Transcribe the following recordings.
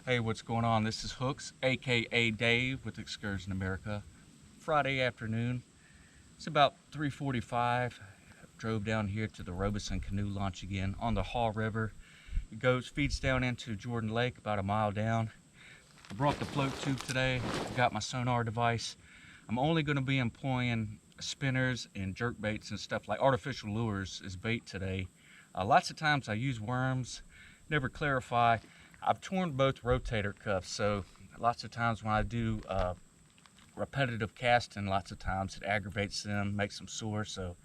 Hey, what's going on? This is Hooks, aka Dave with Excursion America. Friday afternoon. It's about 3:45. Drove down here to the Robeson Canoe Launch again on the Haw River. It feeds down into Jordan Lake about a mile down. I brought the float tube today. Got my sonar device. I'm only going to be employing spinners and jerk baits and stuff like artificial lures as bait today. Lots of times I use worms, never clarify. I've torn both rotator cuffs, so lots of times when I do repetitive casting, lots of times it aggravates them, makes them sore. So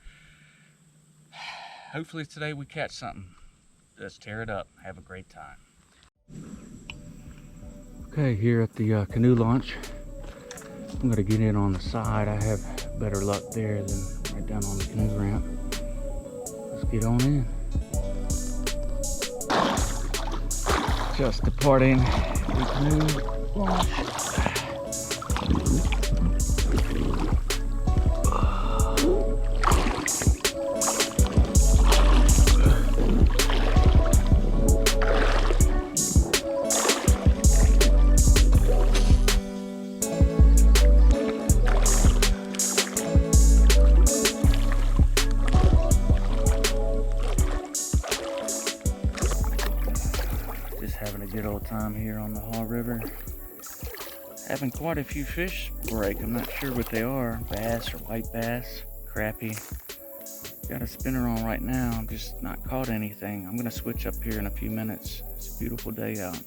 hopefully today we catch something. Let's tear it up. Have a great time. Okay, here at the canoe launch, I'm gonna get in on the side. I have better luck there than right down on the canoe ramp. Let's get on in. Just departing the canoe launch. Having a good old time here on the Haw River. Having quite a few fish break. I'm not sure what they are. Bass or white bass, crappie. Got a spinner on right now. I'm just not caught anything. I'm gonna switch up here in a few minutes. It's a beautiful day out.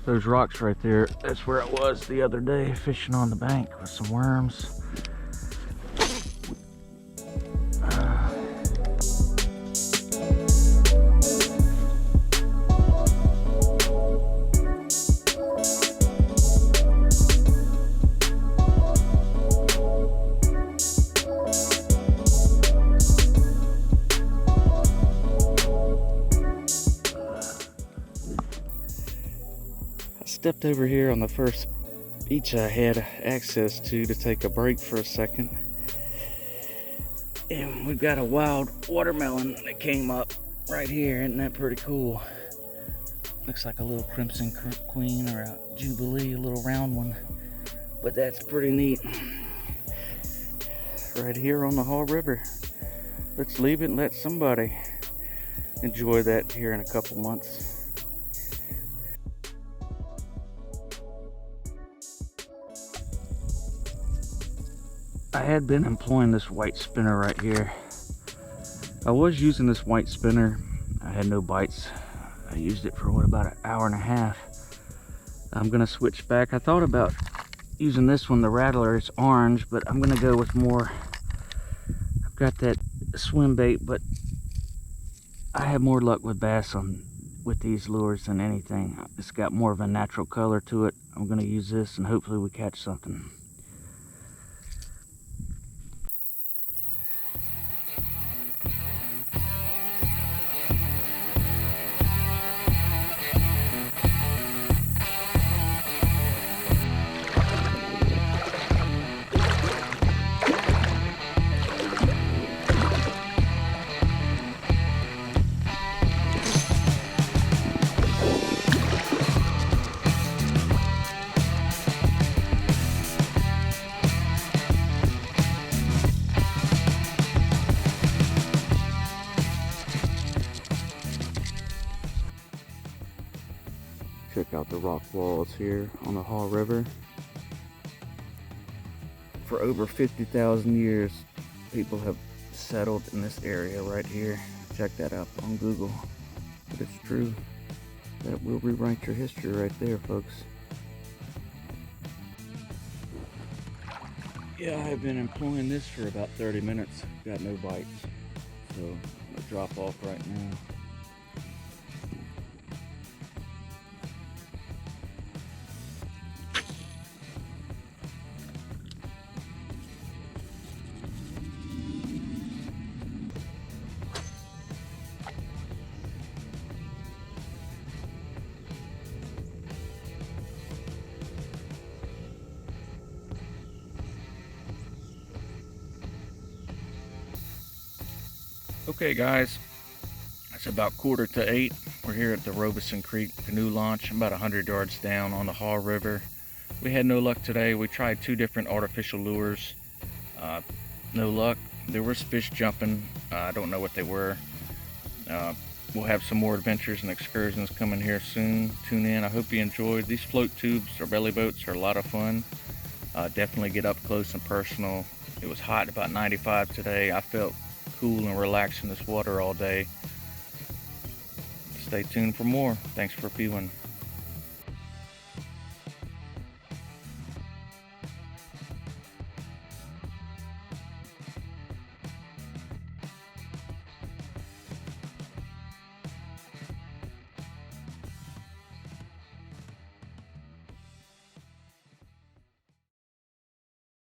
Those rocks right there, that's where I was the other day, fishing on the bank with some worms. Stepped over here on the first beach I had access to take a break for a second, and we've got a wild watermelon that came up right here. Isn't that pretty cool? Looks like a little crimson queen or a jubilee, a little round one, but that's pretty neat. Right here on the Haw River. Let's leave it and let somebody enjoy that here in a couple months. I had been employing this white spinner right here. I was using this white spinner. I had no bites. I used it for about an hour and a half. I'm gonna switch back. I thought about using this one, the Rattler. It's orange, but I'm gonna go with more. I've got that swim bait, but I have more luck with bass with these lures than anything. It's got more of a natural color to it. I'm gonna use this and hopefully we catch something. Check out the rock walls here on the Haw River. For over 50,000 years, people have settled in this area right here. Check that out on Google. But it's true. That will rewrite your history right there, folks. Yeah, I've been employing this for about 30 minutes. Got no bites. So I'm gonna drop off right now. Okay guys, it's about 7:45. We're here at the Robeson Creek Canoe Launch. I'm about 100 yards down on the Haw River. We had no luck today. We tried 2 different artificial lures. No luck. There was fish jumping. I don't know what they were. We'll have some more adventures and excursions coming here soon. Tune in. I hope you enjoyed. These float tubes or belly boats are a lot of fun. Definitely get up close and personal. It was hot, about 95 today. I felt cool and relaxed in this water all day. Stay tuned for more. Thanks for viewing.